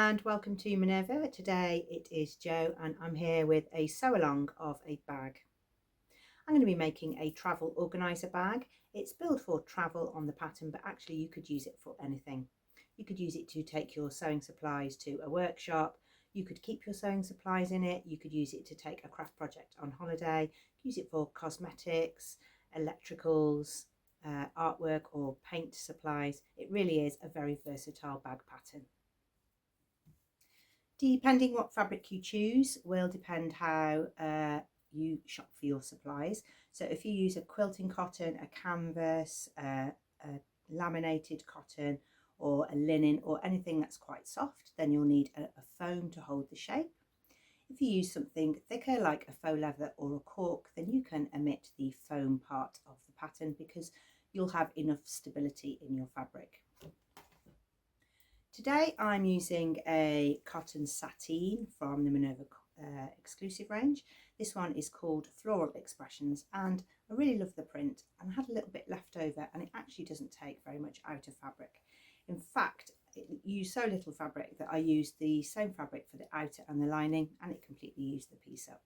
and welcome to Minerva. Today it is Jo and I'm here with a sew along of a bag. I'm going to be making a travel organiser bag. It's billed for travel on the pattern, but actually you could use it for anything. You could use it to take your sewing supplies to a workshop. You could keep your sewing supplies in it. You could use it to take a craft project on holiday. Use it for cosmetics, electricals, artwork or paint supplies. It really is a very versatile bag pattern. Depending what fabric you choose will depend how you shop for your supplies. So if you use a quilting cotton, a canvas, a laminated cotton or a linen or anything that's quite soft, then you'll need a foam to hold the shape. If you use something thicker like a faux leather or a cork, then you can omit the foam part of the pattern because you'll have enough stability in your fabric. Today I'm using a cotton sateen from the Minerva exclusive range. This one is called Floral Expressions and I really love the print, and I had a little bit left over and it actually doesn't take very much out of fabric. In fact, it used so little fabric that I used the same fabric for the outer and the lining and it completely used the piece up.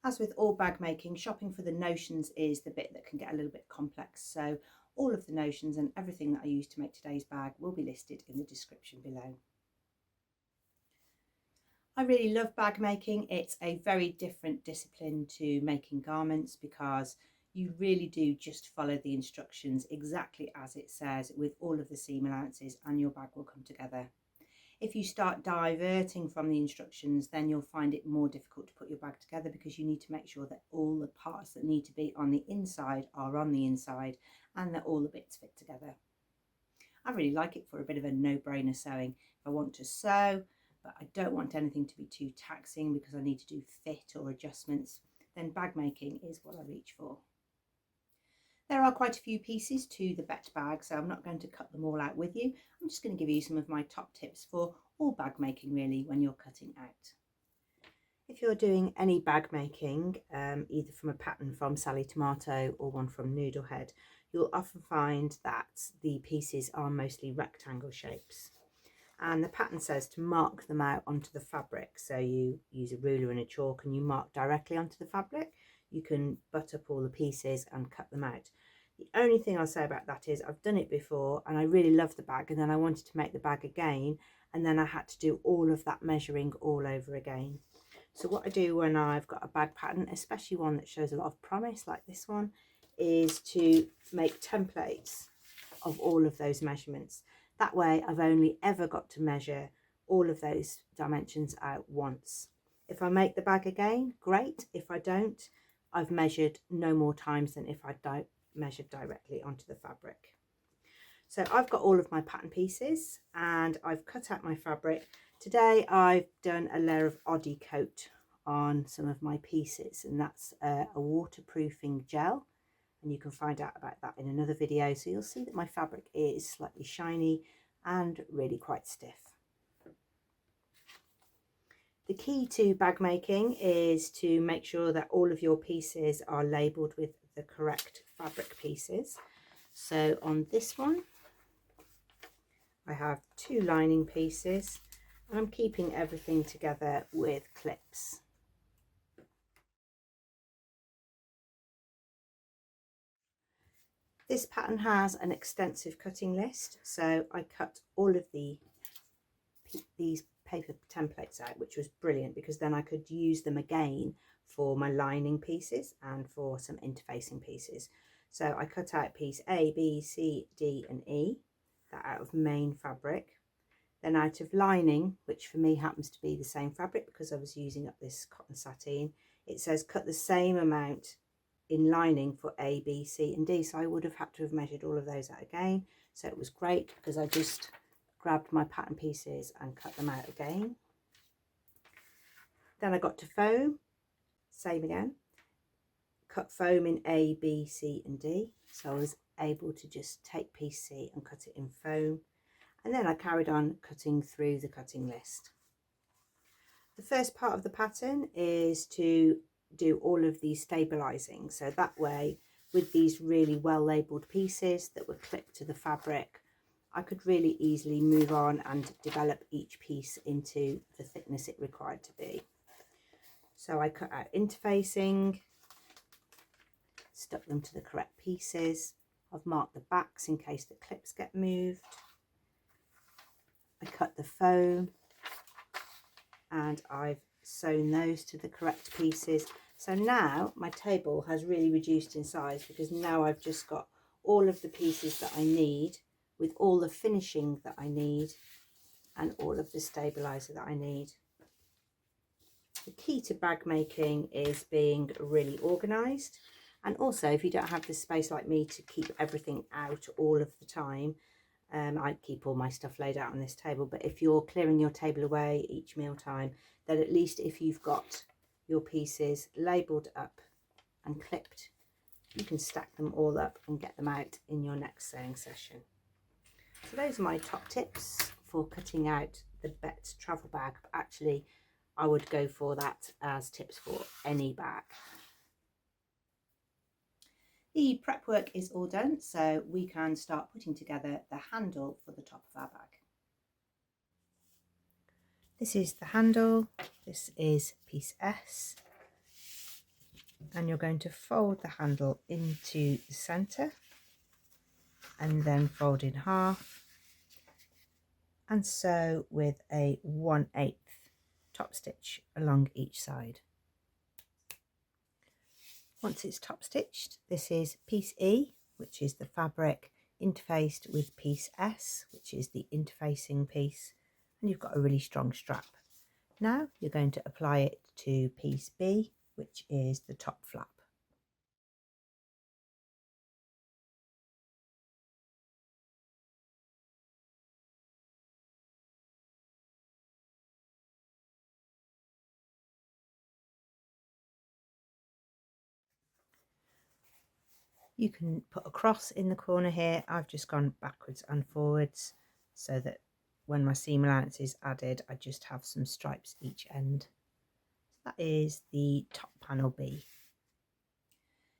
As with all bag making, shopping for the notions is the bit that can get a little bit complex, so all of the notions and everything that I used to make today's bag will be listed in the description below. I really love bag making. It's a very different discipline to making garments because you really do just follow the instructions exactly as it says with all of the seam allowances and your bag will come together. If you start diverting from the instructions, then you'll find it more difficult to put your bag together because you need to make sure that all the parts that need to be on the inside are on the inside and that all the bits fit together. I really like it for a bit of a no-brainer sewing. If I want to sew, but I don't want anything to be too taxing because I need to do fit or adjustments, then bag making is what I reach for. There are quite a few pieces to the Bette bag, so I'm not going to cut them all out with you. I'm just going to give you some of my top tips for all bag making really when you're cutting out. If you're doing any bag making, either from a pattern from Sallie Tomato or one from Noodlehead, you'll often find that the pieces are mostly rectangle shapes. And the pattern says to mark them out onto the fabric. So you use a ruler and a chalk and you mark directly onto the fabric. You can butt up all the pieces and cut them out. The only thing I'll say about that is I've done it before and I really love the bag, and then I wanted to make the bag again and then I had to do all of that measuring all over again. So what I do when I've got a bag pattern, especially one that shows a lot of promise like this one, is to make templates of all of those measurements. That way I've only ever got to measure all of those dimensions out once. If I make the bag again, great. If I don't, I've measured no more times than if I measured directly onto the fabric. So I've got all of my pattern pieces and I've cut out my fabric. Today I've done a layer of Oddie coat on some of my pieces, and that's a waterproofing gel, and you can find out about that in another video. So you'll see that my fabric is slightly shiny and really quite stiff. The key to bag making is to make sure that all of your pieces are labelled with the correct fabric pieces. So on this one, I have 2 lining pieces and I'm keeping everything together with clips. This pattern has an extensive cutting list, so I cut all of these paper templates out, which was brilliant because then I could use them again for my lining pieces and for some interfacing pieces. So I cut out piece A, B, C, D and E, that out of main fabric. Then out of lining, which for me happens to be the same fabric because I was using up this cotton sateen, it says cut the same amount in lining for A, B, C and D. So I would have had to have measured all of those out again. So it was great because I just grabbed my pattern pieces and cut them out again. Then I got to foam, same again, cut foam in A, B, C and D. So I was able to just take piece C and cut it in foam. And then I carried on cutting through the cutting list. The first part of the pattern is to do all of the stabilising. So that way, with these really well labelled pieces that were clipped to the fabric, I could really easily move on and develop each piece into the thickness it required to be. So I cut out interfacing, stuck them to the correct pieces. I've marked the backs in case the clips get moved. I cut the foam and I've sewn those to the correct pieces. So now my table has really reduced in size because now I've just got all of the pieces that I need with all the finishing that I need and all of the stabiliser that I need. The key to bag making is being really organised, and also if you don't have the space like me to keep everything out all of the time, I keep all my stuff laid out on this table, but if you're clearing your table away each meal time, then at least if you've got your pieces labelled up and clipped, you can stack them all up and get them out in your next sewing session. So those are my top tips for cutting out the Bette travel bag, but actually I would go for that as tips for any bag. The prep work is all done, so we can start putting together the handle for the top of our bag. This is the handle, this is piece S, and you're going to fold the handle into the centre and then fold in half and sew with a 1/8 top stitch along each side. Once it's top stitched, this is piece E, which is the fabric interfaced with piece S, which is the interfacing piece, and you've got a really strong strap. Now you're going to apply it to piece B, which is the top flap. You can put a cross in the corner here. I've just gone backwards and forwards so that when my seam allowance is added, I just have some stripes each end. So that is the top panel B.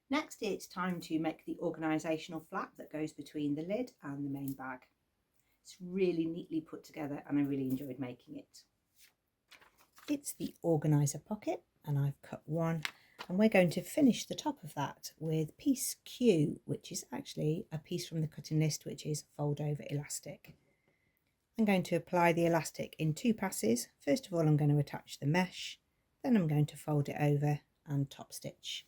Next, it's time to make the organisational flap that goes between the lid and the main bag. It's really neatly put together and I really enjoyed making it. It's the organiser pocket and I've cut one, and we're going to finish the top of that with piece Q, which is actually a piece from the cutting list, which is fold over elastic. I'm going to apply the elastic in 2 passes. First of all, I'm going to attach the mesh, then I'm going to fold it over and top stitch.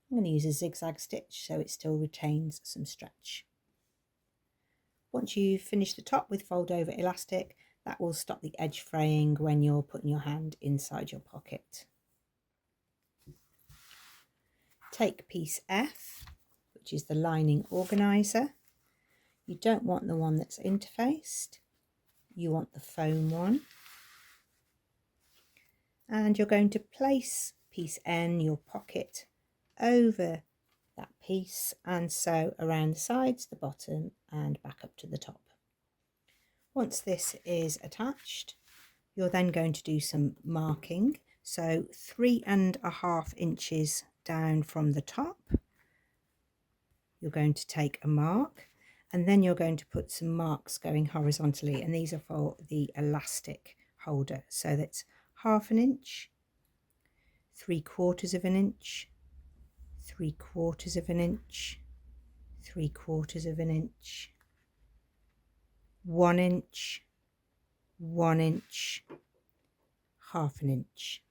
I'm going to use a zigzag stitch so it still retains some stretch. Once you've finished the top with fold over elastic, that will stop the edge fraying when you're putting your hand inside your pocket. Take piece F, which is the lining organiser. You don't want the one that's interfaced, you want the foam one. And you're going to place piece N, your pocket, over that piece and sew around the sides, the bottom and back up to the top. Once this is attached, you're then going to do some marking. So 3.5 inches down from the top, you're going to take a mark, and then you're going to put some marks going horizontally, and these are for the elastic holder. So that's 1/2 inch, 3/4 inch, 3/4 inch, 3/4 inch, 1 inch, 1 inch, 1/2 inch.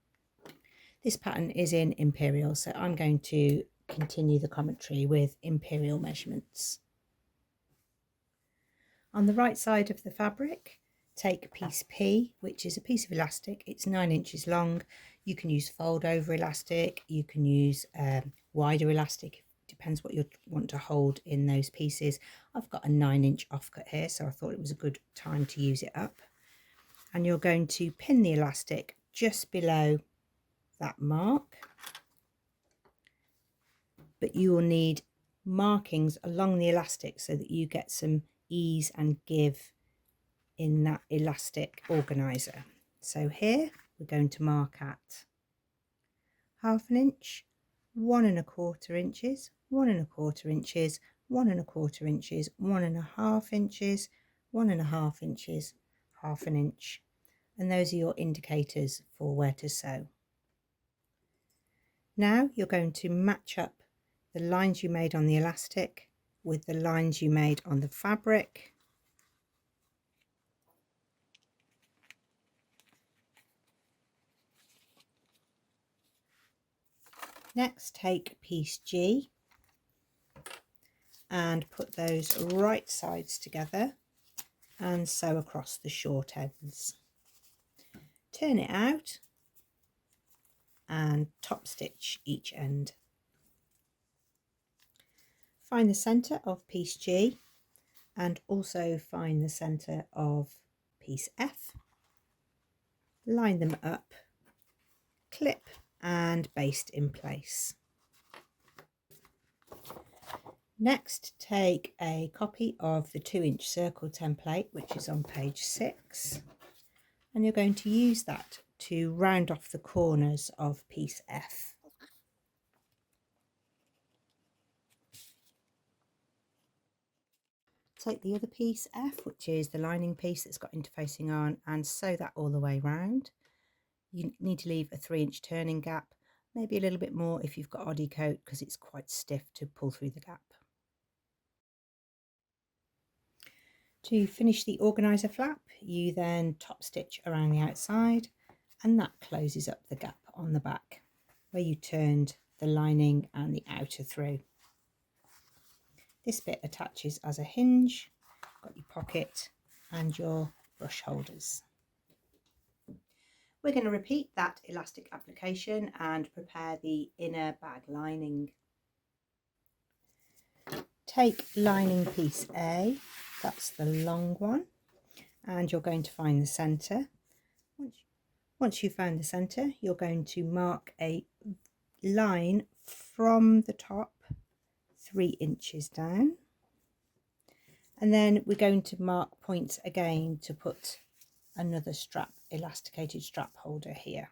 This pattern is in imperial, so I'm going to continue the commentary with imperial measurements. On the right side of the fabric, take piece P, which is a piece of elastic. It's 9 inches long. You can use fold over elastic, you can use wider elastic, depends what you want to hold in those pieces. I've got a 9-inch offcut here, so I thought it was a good time to use it up. And you're going to pin the elastic just below that mark, but you will need markings along the elastic so that you get some ease and give in that elastic organiser. So here we're going to mark at 1/2 inch, 1.25 inches, 1.25 inches, 1.25 inches, 1.5 inches, 1.5 inches, 1/2 inch, and those are your indicators for where to sew. Now you're going to match up the lines you made on the elastic with the lines you made on the fabric. Next, take piece G and put those right sides together and sew across the short ends. Turn it out and top stitch each end. Find the centre of piece G and also find the centre of piece F. Line them up, clip and baste in place. Next, take a copy of the 2-inch circle template, which is on page 6, and you're going to use that to round off the corners of piece F. Take the other piece F, which is the lining piece that's got interfacing on, and sew that all the way round. You need to leave a 3-inch turning gap, maybe a little bit more if you've got oddy coat, because it's quite stiff to pull through the gap. To finish the organiser flap, you then top stitch around the outside, and that closes up the gap on the back where you turned the lining and the outer through. This bit attaches as a hinge, got your pocket and your brush holders. We're going to repeat that elastic application and prepare the inner bag lining. Take lining piece A, that's the long one, and you're going to find the centre. Once you've found the centre, you're going to mark a line from the top 3 inches down, and then we're going to mark points again to put another strap, elasticated strap holder here.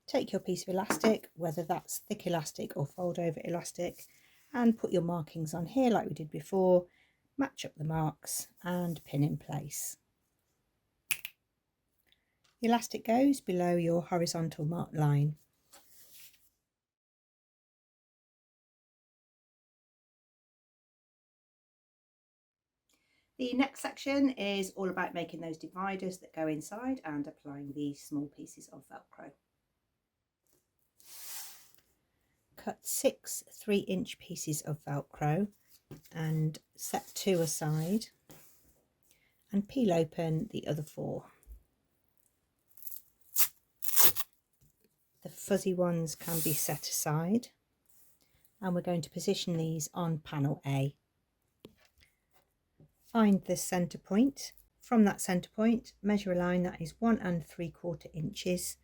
Take your piece of elastic, whether that's thick elastic or fold over elastic, and put your markings on here like we did before, match up the marks and pin in place. The elastic goes below your horizontal marked line. The next section is all about making those dividers that go inside and applying these small pieces of Velcro. Cut 6 3-inch pieces of Velcro and set 2 aside and peel open the other 4. The fuzzy ones can be set aside, and we're going to position these on panel A. Find the centre point. From that centre point, measure a line that is 1 3/4 inches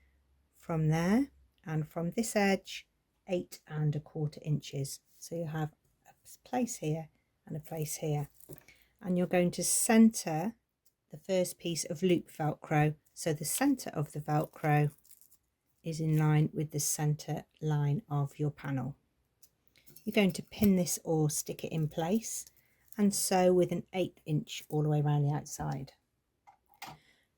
from there, and from this edge 8 1/4 inches. So you have a place here and a place here, and you're going to centre the first piece of loop Velcro, so the centre of the Velcro is in line with the centre line of your panel. You're going to pin this or stick it in place and sew with an 1/8 inch all the way around the outside.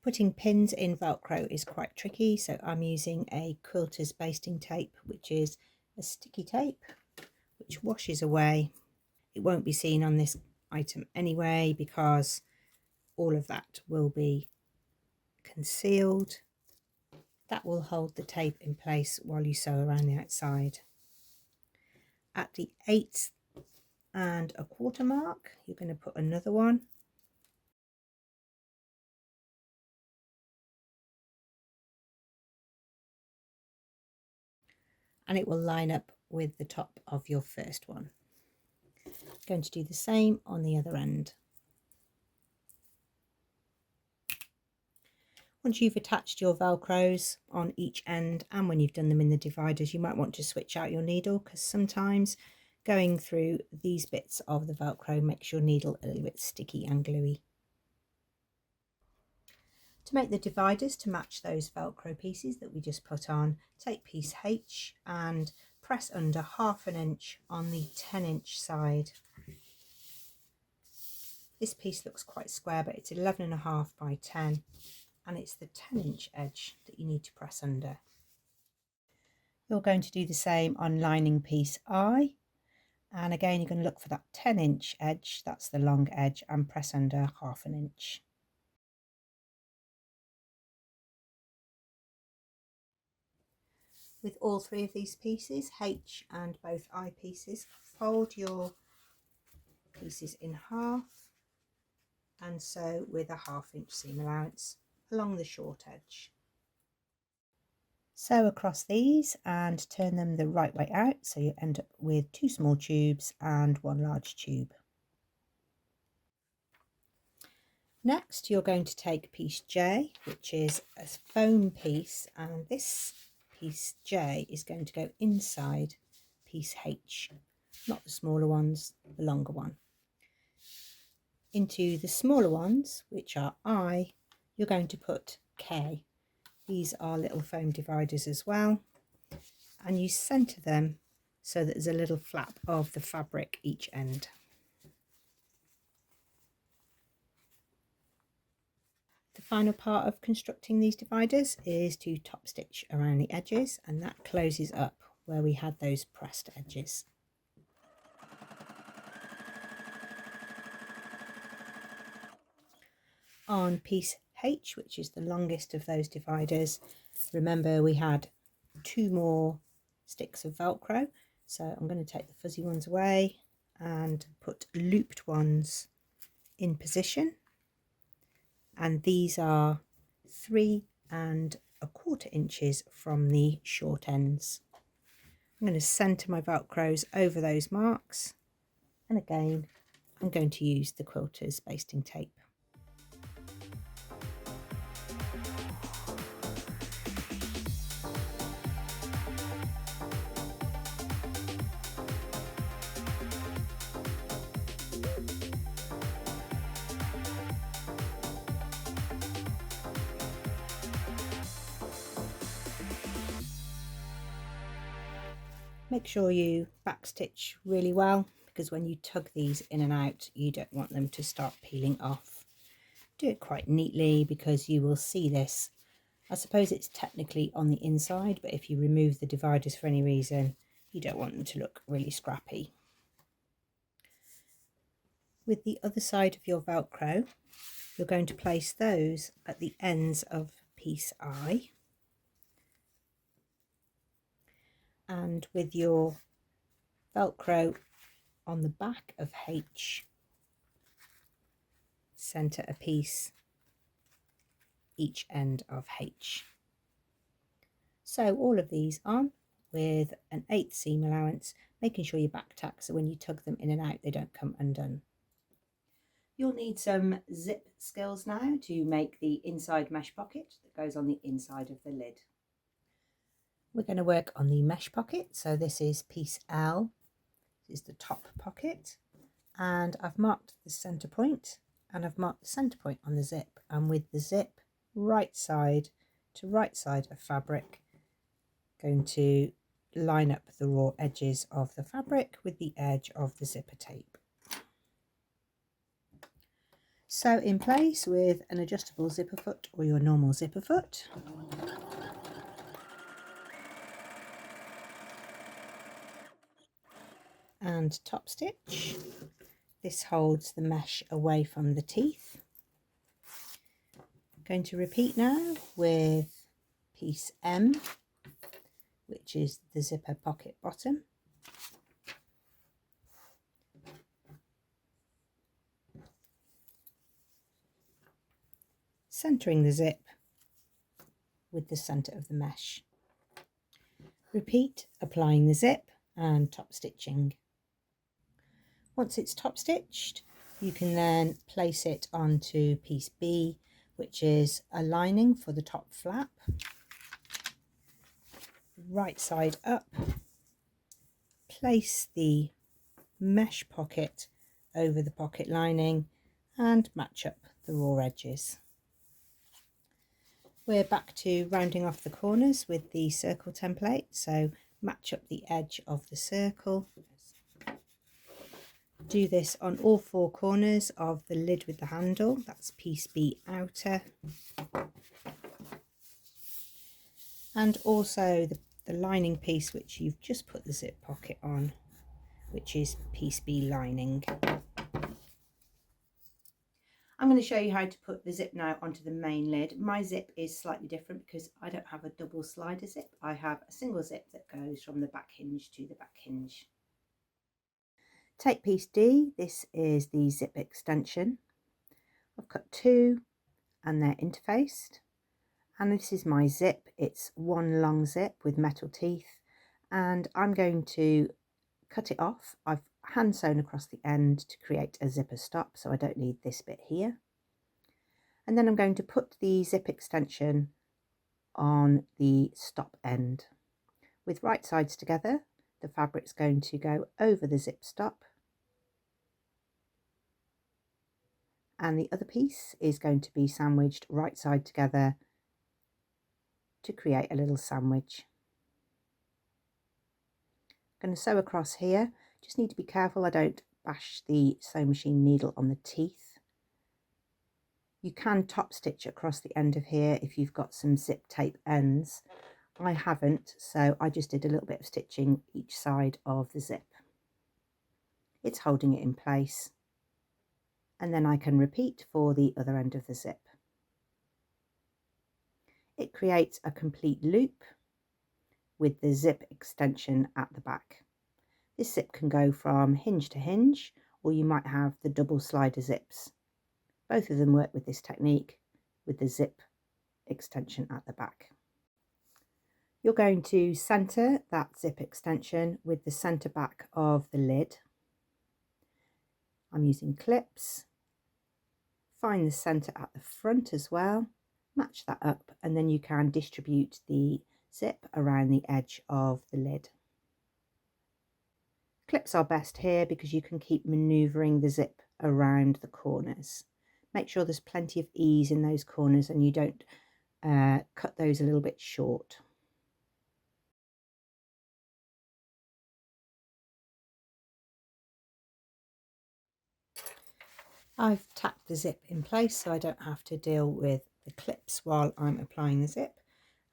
Putting pins in Velcro is quite tricky, so I'm using a quilter's basting tape, which is a sticky tape which washes away. It won't be seen on this item anyway because all of that will be concealed. That will hold the tape in place while you sew around the outside. At the 8 1/4 mark, you're going to put another one. And it will line up with the top of your first one. Going to do the same on the other end. Once you've attached your Velcros on each end, and when you've done them in the dividers, you might want to switch out your needle, because sometimes going through these bits of the Velcro makes your needle a little bit sticky and gluey. To make the dividers to match those Velcro pieces that we just put on, take piece H and press under 1/2 inch on the 10-inch side. This piece looks quite square, but it's 11.5 by 10, and it's the 10-inch edge that you need to press under. You're going to do the same on lining piece I, and again you're going to look for that 10-inch edge, that's the long edge, and press under 1/2 inch. With all three of these pieces, H and both I pieces, fold your pieces in half and sew with a 1/2 inch seam allowance along the short edge. Sew across these and turn them the right way out, so you end up with 2 small tubes and 1 large tube. Next you're going to take piece J, which is a foam piece, and this piece J is going to go inside piece H, not the smaller ones, the longer one. Into the smaller ones, which are I, you're going to put K. These are little foam dividers as well, and you centre them so that there's a little flap of the fabric each end. The final part of constructing these dividers is to top stitch around the edges, and that closes up where we had those pressed edges. On piece H, which is the longest of those dividers, remember we had 2 more sticks of Velcro, so I'm going to take the fuzzy ones away and put looped ones in position, and these are 3 1/4 inches from the short ends. I'm going to centre my Velcros over those marks, and again I'm going to use the quilter's basting tape. Make sure you backstitch really well, because when you tug these in and out you don't want them to start peeling off. Do it quite neatly, because you will see this. I suppose it's technically on the inside, but if you remove the dividers for any reason, you don't want them to look really scrappy. With the other side of your Velcro, you're going to place those at the ends of piece I, and with your Velcro on the back of H, centre a piece each end of H. Sew all of these on with an 1/8 seam allowance, making sure you back tack so when you tug them in and out they don't come undone. You'll need some zip skills now to make the inside mesh pocket that goes on the inside of the lid. We're going to work on the mesh pocket, so this is piece L, this is the top pocket, and I've marked the centre point, and I've marked the centre point on the zip, and with the zip right side to right side of fabric, going to line up the raw edges of the fabric with the edge of the zipper tape. Sew in place with an adjustable zipper foot or your normal zipper foot. And top stitch. This holds the mesh away from the teeth. Going to repeat now with piece M, which is the zipper pocket bottom. Centering the zip with the centre of the mesh. Repeat, applying the zip and top stitching. Once it's top stitched, you can then place it onto piece B, which is a lining for the top flap. Right side up, place the mesh pocket over the pocket lining and match up the raw edges. We're back to rounding off the corners with the circle template, so match up the edge of the circle. do this on all four corners of the lid with the handle. That's piece B outer. And also the lining piece which you've just put the zip pocket on, which is piece B lining. I'm going to show you how to put the zip now onto the main lid. My zip is slightly different because I don't have a double slider zip. I have a single zip that goes from the back hinge to the back hinge. Take piece D, this is the zip extension. I've cut two and they're interfaced. And this is my zip. It's one long zip with metal teeth, and I'm going to cut it off. I've hand sewn across the end to create a zipper stop, so I don't need this bit here. And then I'm going to put the zip extension on the stop end. With right sides together, the fabric's going to go over the zip stop, and the other piece is going to be sandwiched right side together to create a little sandwich. I'm going to sew across here. Just need to be careful I don't bash the sewing machine needle on the teeth. You can top stitch across the end of here if you've got some zip tape ends. I haven't, so I just did a little bit of stitching each side of the zip. It's holding it in place, and then I can repeat for the other end of the zip. It creates a complete loop with the zip extension at the back. This zip can go from hinge to hinge, or you might have the double slider zips. Both of them work with this technique with the zip extension at the back. You're going to centre that zip extension with the centre back of the lid. I'm using clips. Find the centre at the front as well, match that up, and then you can distribute the zip around the edge of the lid. Clips are best here because you can keep manoeuvring the zip around the corners. Make sure there's plenty of ease in those corners and you don't cut those a little bit short. I've tacked the zip in place so I don't have to deal with the clips while I'm applying the zip,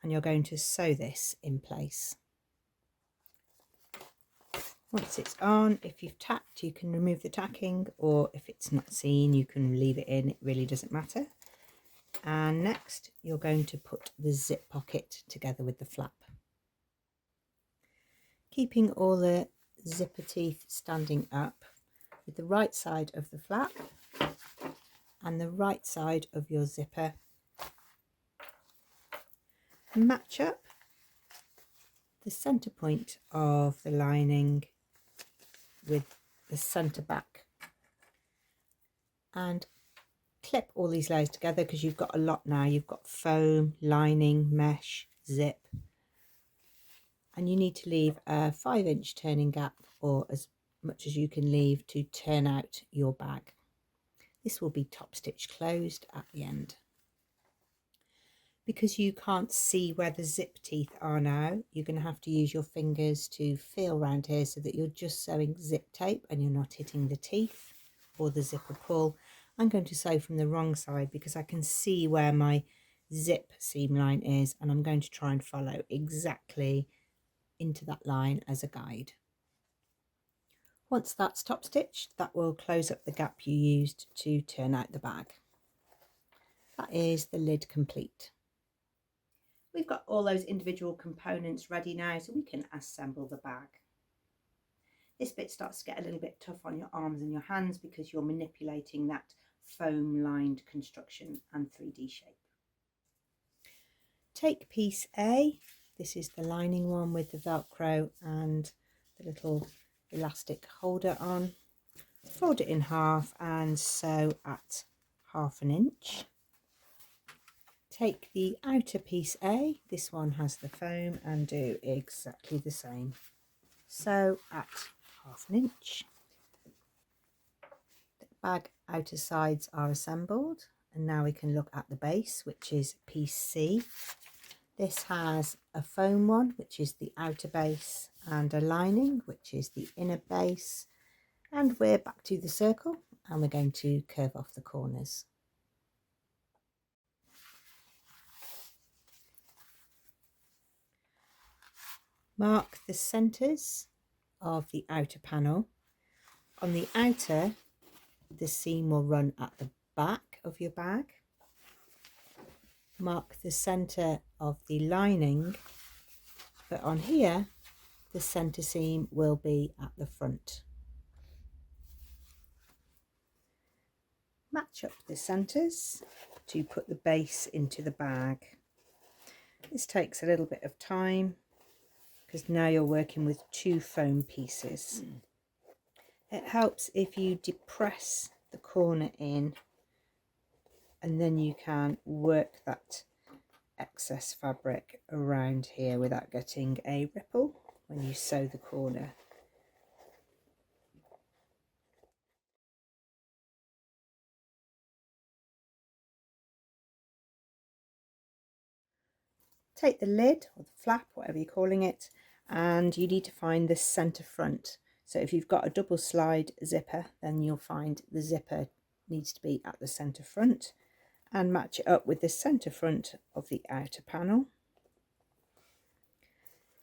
and you're going to sew this in place. Once it's on, if you've tacked, you can remove the tacking, or if it's not seen, you can leave it in. It really doesn't matter. And next, you're going to put the zip pocket together with the flap. Keeping all the zipper teeth standing up with the right side of the flap and the right side of your zipper. Match up the centre point of the lining with the centre back and clip all these layers together because you've got a lot now. You've got foam, lining, mesh, zip, and you need to leave a 5-inch turning gap, or as much as you can leave to turn out your bag. This will be top stitch closed at the end. Because you can't see where the zip teeth are now, you're going to have to use your fingers to feel around here so that you're just sewing zip tape and you're not hitting the teeth or the zipper pull. I'm going to sew from the wrong side because I can see where my zip seam line is, and I'm going to try and follow exactly into that line as a guide. Once that's top stitched, that will close up the gap you used to turn out the bag. That is the lid complete. We've got all those individual components ready now, so we can assemble the bag. This bit starts to get a little bit tough on your arms and your hands because you're manipulating that foam lined construction and 3D shape. Take piece A, this is the lining one with the Velcro and the little elastic holder on. Fold it in half and sew at 1/2 inch. Take the outer piece A, this one has the foam, and do exactly the same. Sew at 1/2 inch. The bag outer sides are assembled, and now we can look at the base, which is piece C. This has a foam one, which is the outer base, and a lining, which is the inner base, And we're back to the circle, and we're going to curve off the corners. Mark the centres of the outer panel. On the outer, the seam will run at the back of your bag. Mark the centre of the lining, but on here, the centre seam will be at the front. Match up the centres to put the base into the bag. This takes a little bit of time because now you're working with 2 foam pieces. It helps if you depress the corner in, and then you can work that excess fabric around here without getting a ripple when you sew the corner. Take the lid or the flap, whatever you're calling it, and you need to find the centre front. So if you've got a double slide zipper, then you'll find the zipper needs to be at the centre front, and match it up with the centre front of the outer panel.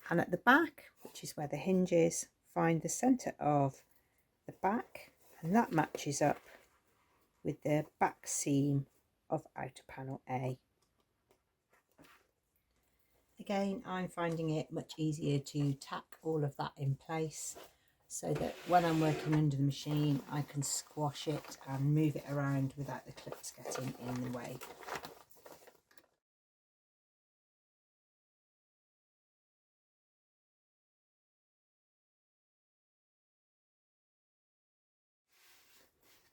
And at the back, which is where the hinge is, find the centre of the back, and that matches up with the back seam of outer panel A. Again, I'm finding it much easier to tack all of that in place so that when I'm working under the machine, I can squash it and move it around without the clips getting in the way.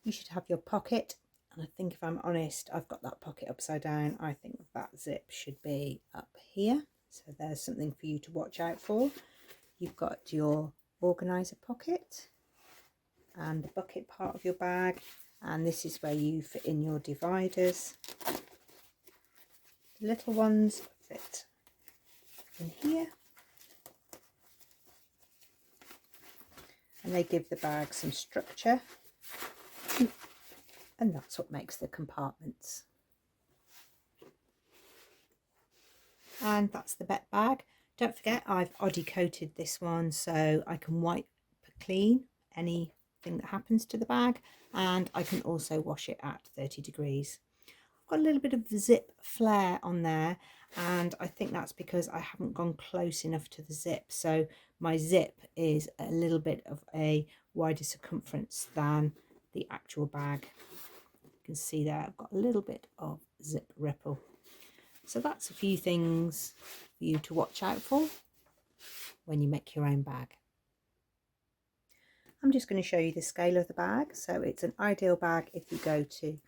You should have your pocket, and I think if I'm honest, I've got that pocket upside down. I think that zip should be up here. So there's something for you to watch out for. You've got your organiser pocket and the bucket part of your bag, and this is where you fit in your dividers. The little ones fit in here, and they give the bag some structure, and that's what makes the compartments. And that's the Bette bag. Don't forget, I've Oddie coated this one so I can wipe clean anything that happens to the bag, and I can also wash it at 30 degrees. I've got a little bit of zip flare on there, and I think that's because I haven't gone close enough to the zip, so my zip is a little bit of a wider circumference than the actual bag. You can see there I've got a little bit of zip ripple. So that's a few things for you to watch out for when you make your own bag. I'm just going to show you the scale of the bag. So it's an ideal bag if you go to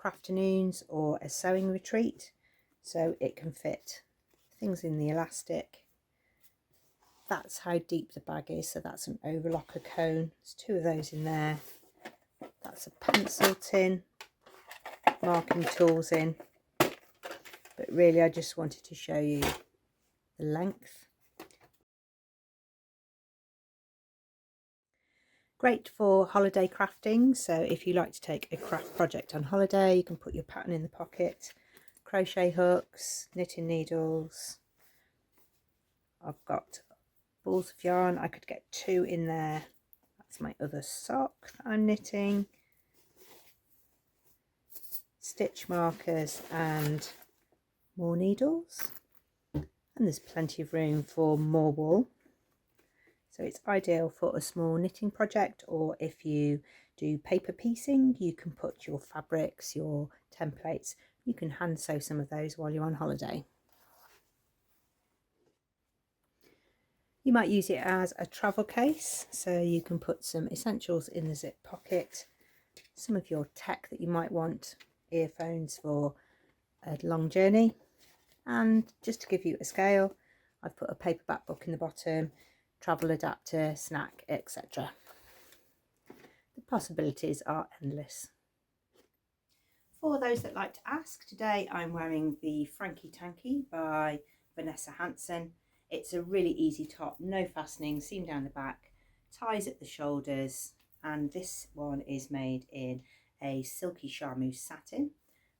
crafternoons or a sewing retreat. So it can fit things in the elastic. That's how deep the bag is. So that's an overlocker cone. There's 2 of those in there. That's a pencil tin, marking tools in. But really I just wanted to show you the length. Great for holiday crafting, so if you like to take a craft project on holiday, you can put your pattern in the pocket. Crochet hooks, knitting needles. I've got balls of yarn, I could get 2 in there. That's my other sock that I'm knitting. Stitch markers and more needles, and there's plenty of room for more wool. So it's ideal for a small knitting project, or if you do paper piecing, you can put your fabrics, your templates, you can hand sew some of those while you're on holiday. You might use it as a travel case, so you can put some essentials in the zip pocket, some of your tech that you might want, earphones for a long journey. And just to give you a scale, I've put a paperback book in the bottom, travel adapter, snack, etc. The possibilities are endless. For those that like to ask, today I'm wearing the Frankie Tanky by Vanessa Hansen. It's a really easy top, no fastening, seam down the back, ties at the shoulders, and this one is made in a silky charmeuse satin,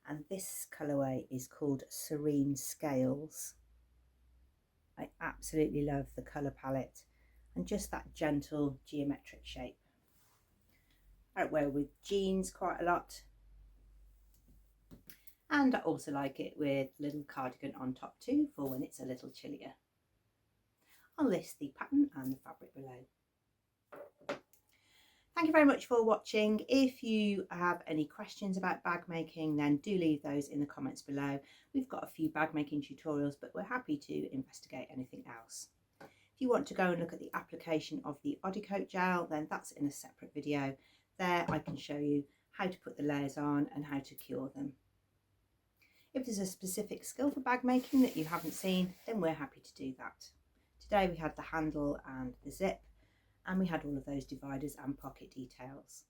and this colourway is called Serene Scales. I absolutely love the colour palette and just that gentle geometric shape. I wear with jeans quite a lot, and I also like it with a little cardigan on top too for when it's a little chillier. I'll list the pattern and the fabric below. Thank you very much for watching. If you have any questions about bag making, then do leave those in the comments below. We've got a few bag making tutorials, but we're happy to investigate anything else. If you want to go and look at the application of the Oddicoat gel, then that's in a separate video. There I can show you how to put the layers on and how to cure them. If there's a specific skill for bag making that you haven't seen, then we're happy to do that. Today we had the handle and the zip, and we had all of those dividers and pocket details.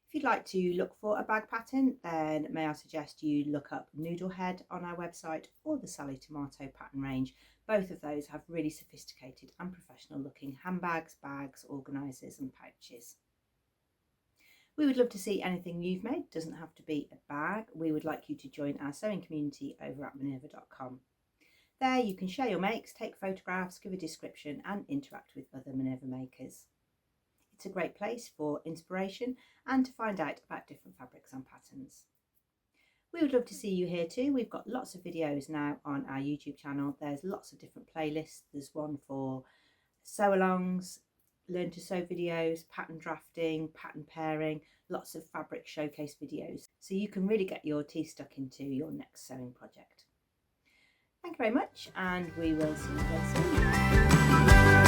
If you'd like to look for a bag pattern, then may I suggest you look up Noodlehead on our website or the Sallie Tomato pattern range. Both of those have really sophisticated and professional looking handbags, bags, organisers and pouches. We would love to see anything you've made. It doesn't have to be a bag. We would like you to join our sewing community over at minerva.com. There you can share your makes, take photographs, give a description and interact with other Minerva makers. It's a great place for inspiration and to find out about different fabrics and patterns. We would love to see you here too. We've got lots of videos now on our YouTube channel. There's lots of different playlists. There's one for sew-alongs, learn to sew videos, pattern drafting, pattern pairing, lots of fabric showcase videos. So you can really get your teeth stuck into your next sewing project. Thank you very much, and we will see you again soon.